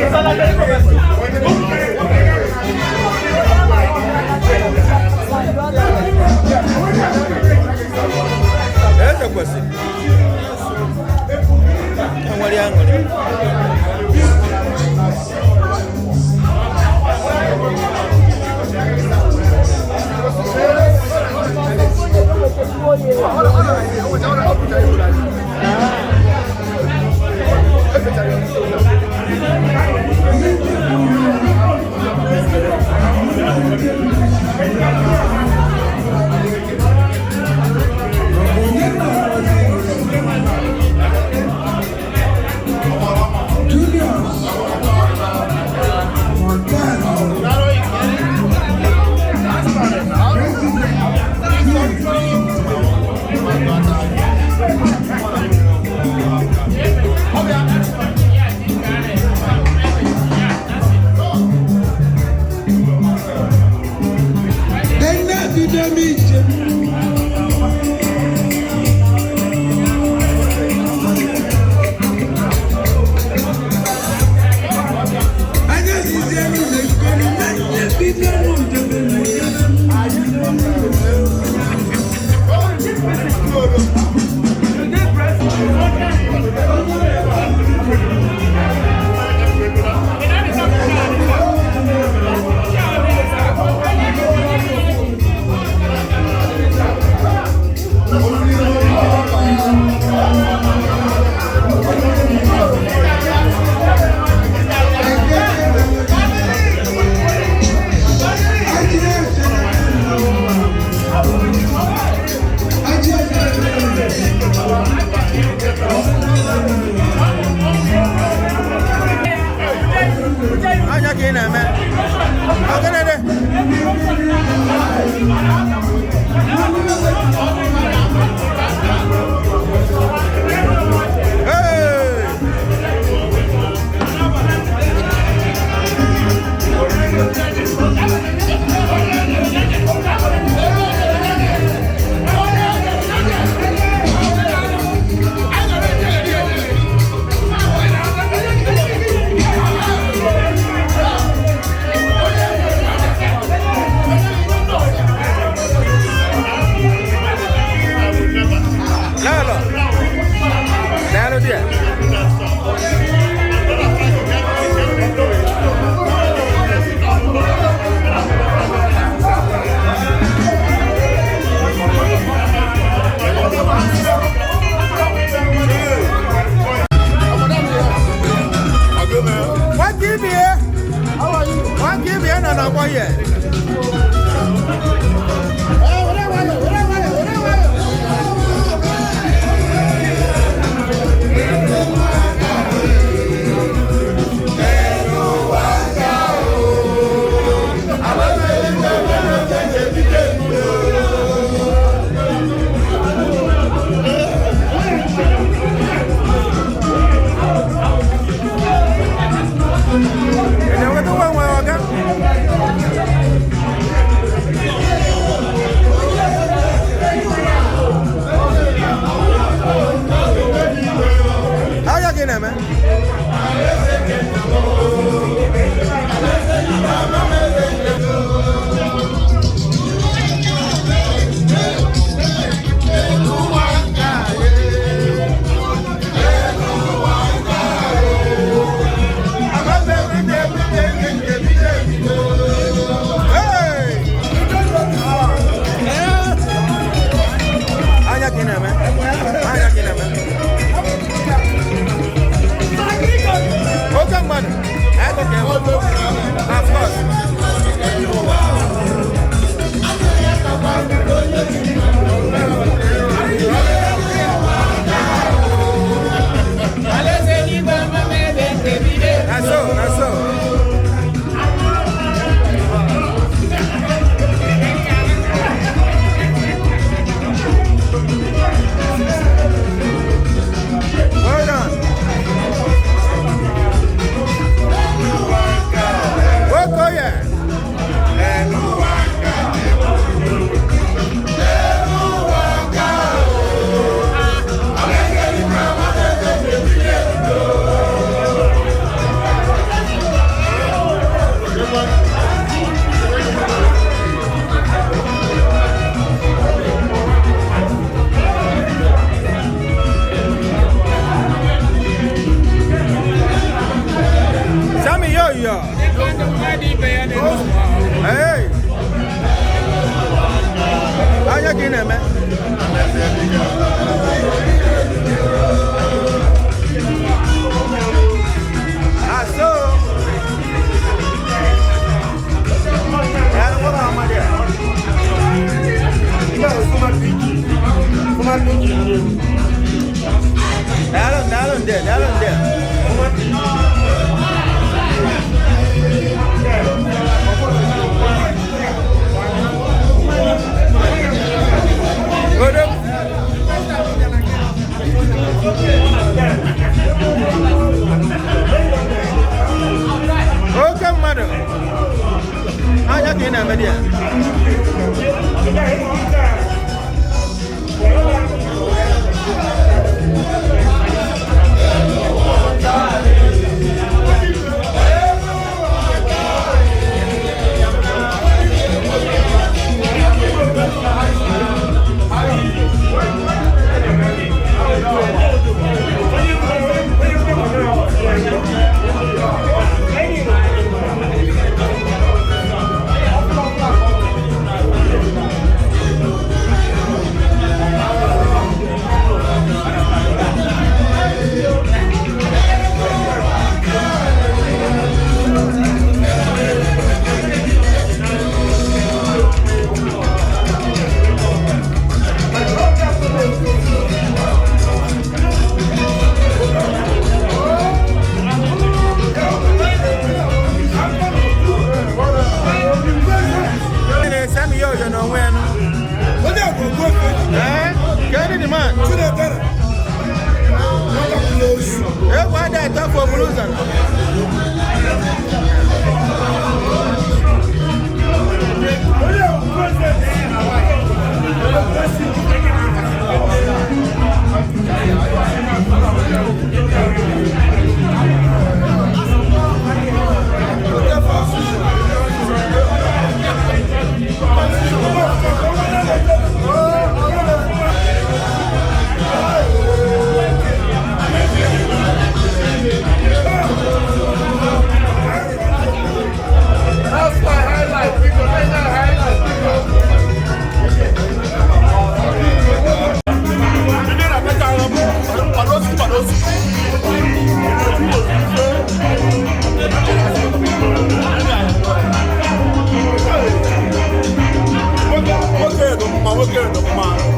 Esa pues sí. Down there. Go up. Okay, madam. How you doing, Amelia?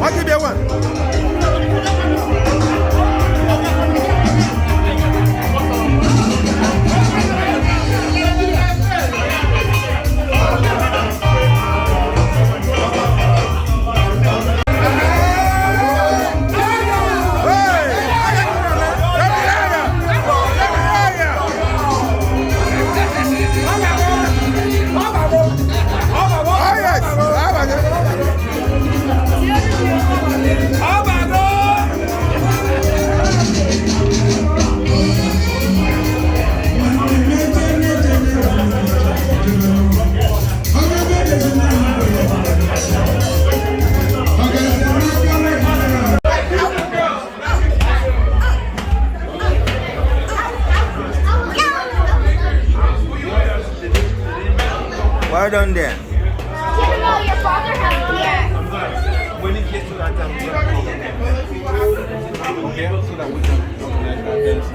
What did they want? Well done there. Didn't know your father had beer. When it gets to that time, so that we can organize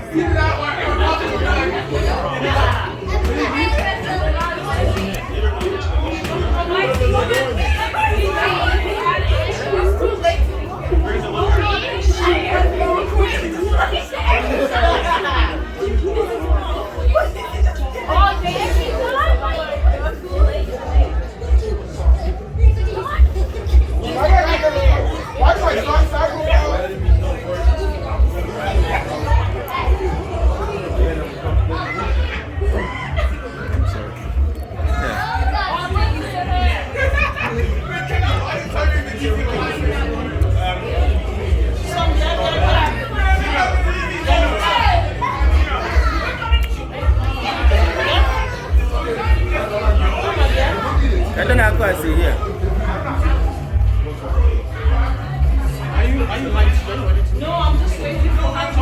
I don't know how to see here. Are you like no, I'm just waiting for her to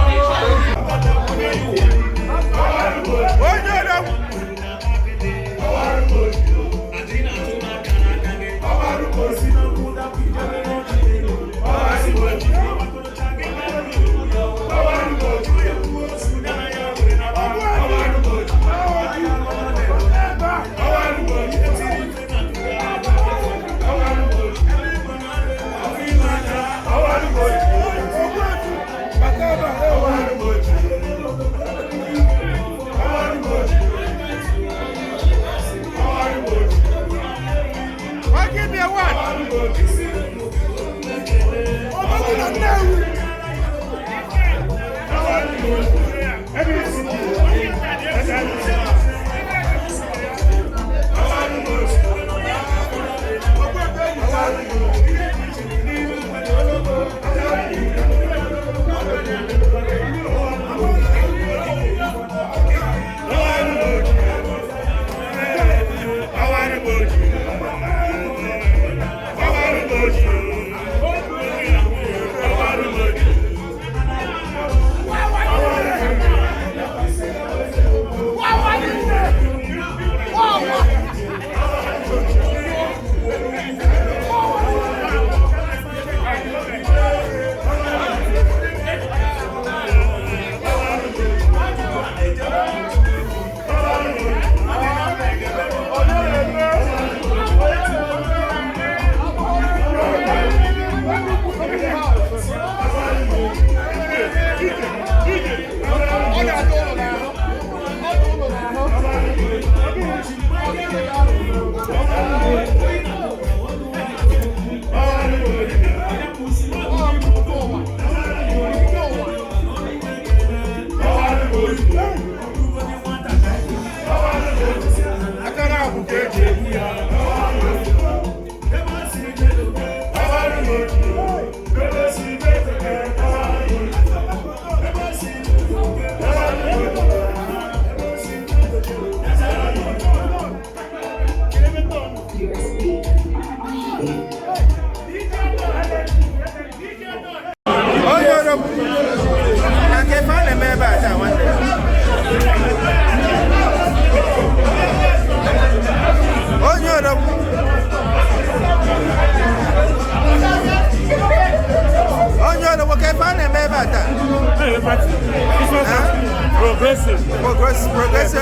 Progressive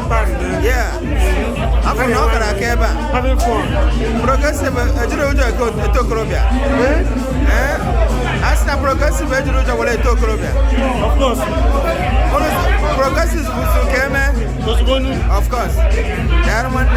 party, right? Yeah. I'm from North Carolina. Having fun. Progressive, you know, to Colombia. As the progressive, you know, to Colombia. Of course. Progressive, of course. There are one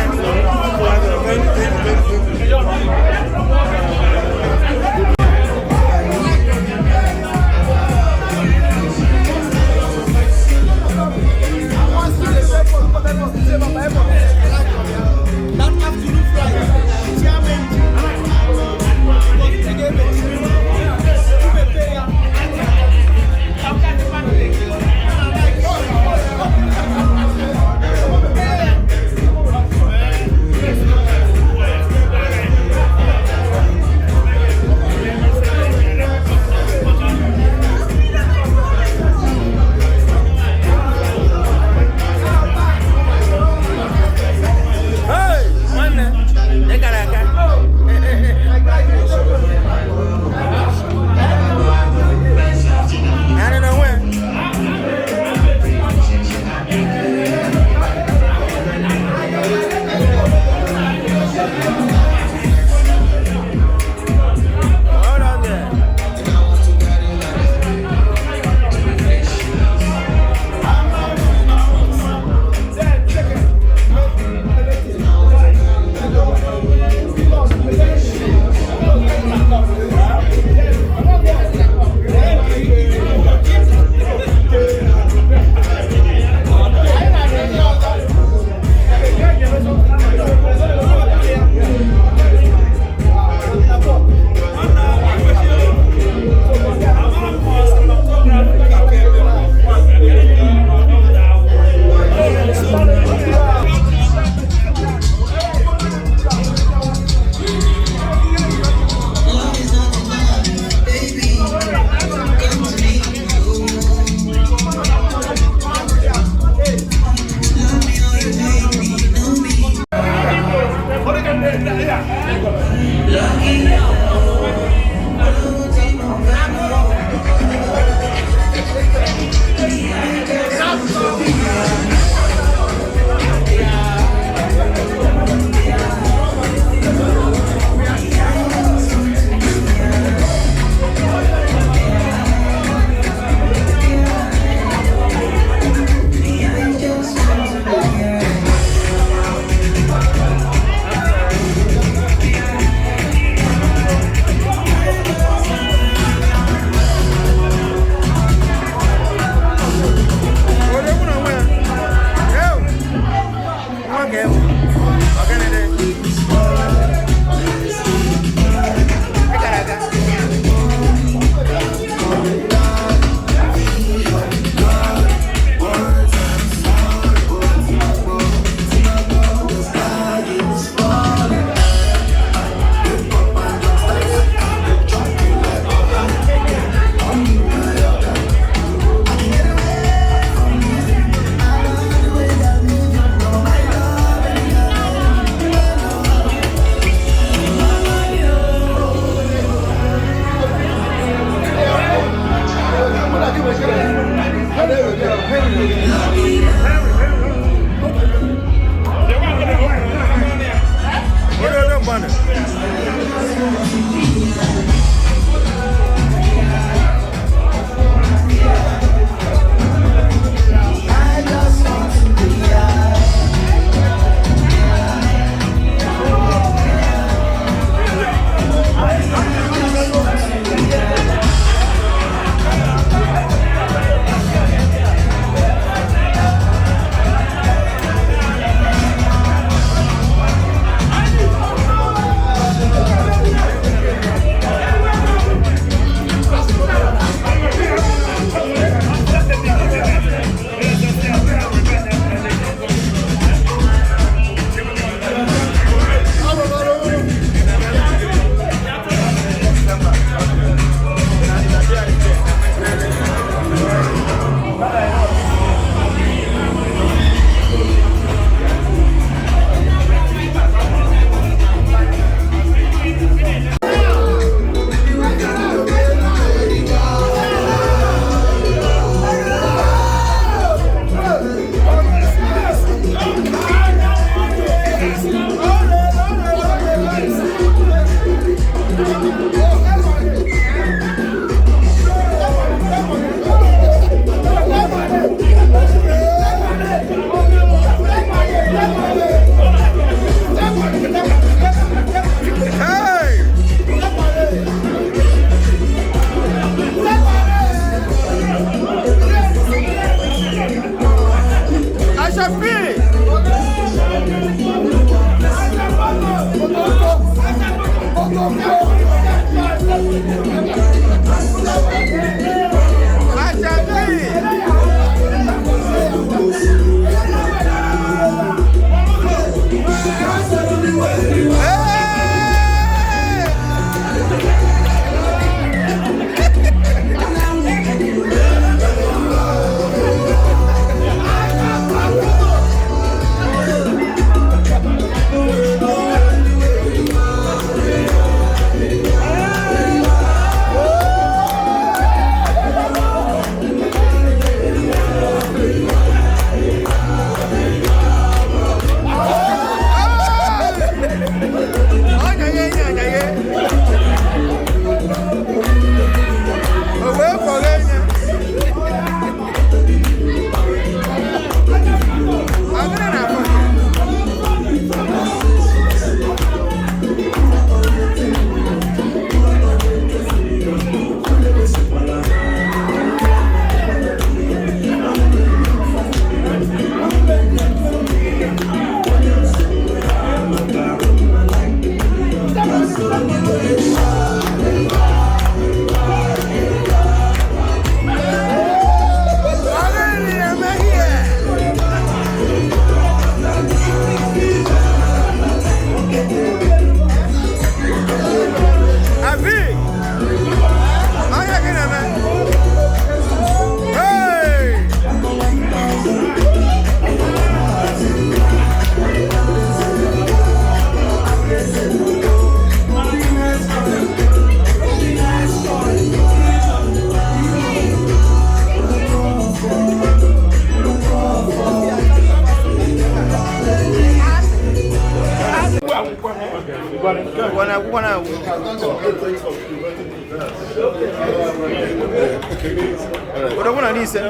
What do you want to say?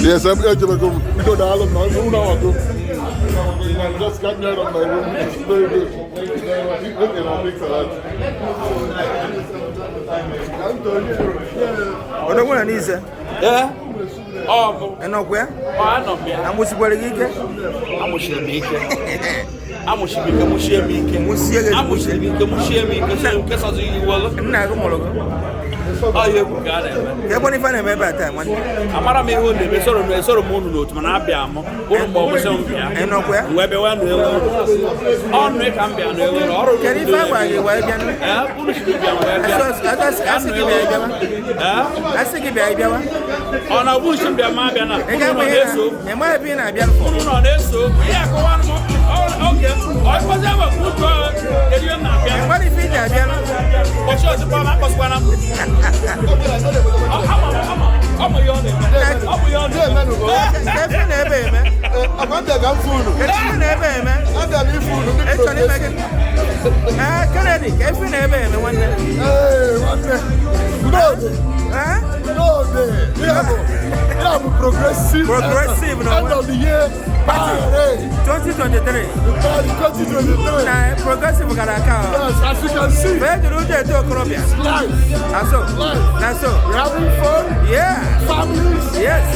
Yes, I'm going to go. We don't know how long. Just got me out of my room. It's very good. What do you want to say? Yeah. And up where? I know me. I'm with you. I'm Oh, you got it. You're going to find a member time. Amara me who the sort of moon note, Manabiamo, and nowhere, where one will on make Ambian or can you find why you were again? I think if I on a bush and be a Mabiana, and might be an Abian on this, so yeah, go on. Okay, I was ever good God. What if it was the bomb? Was one of I'm a yawning. Progressive end of the year 2023. Progressive yes, as you can see, life. We're having fun. Yeah. Families. Yes.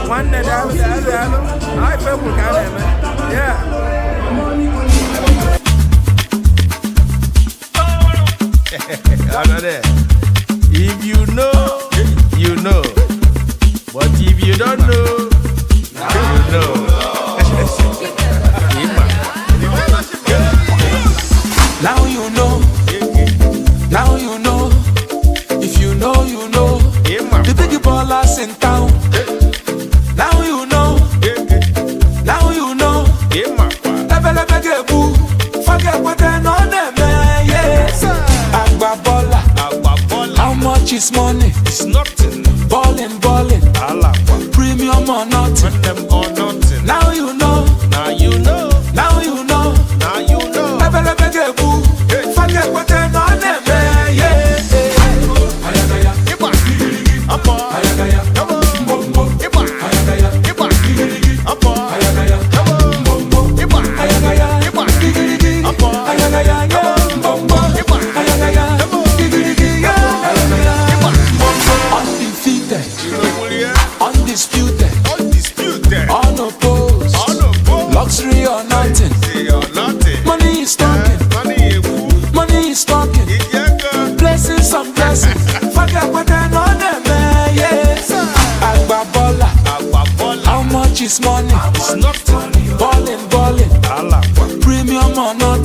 One day, I feel yeah. If you know, you know. But if you don't know, you know. Now you know. Now you know. If you know, you know. The big ballers in town. Now you know. Now you know. Forget what they know them. Yes. Agbabola. How much is money? It's nothing. Ballin'. Premium or nothing. Now you know. Now you know. Now you know. Now you know. Forget what they know them. Undisputed, unopposed, luxury or nothing. Money is talking, blessings and blessings. Forget what they know them, yes. Agbabola, how much is money? It's nothing. Ballin', premium or nothing.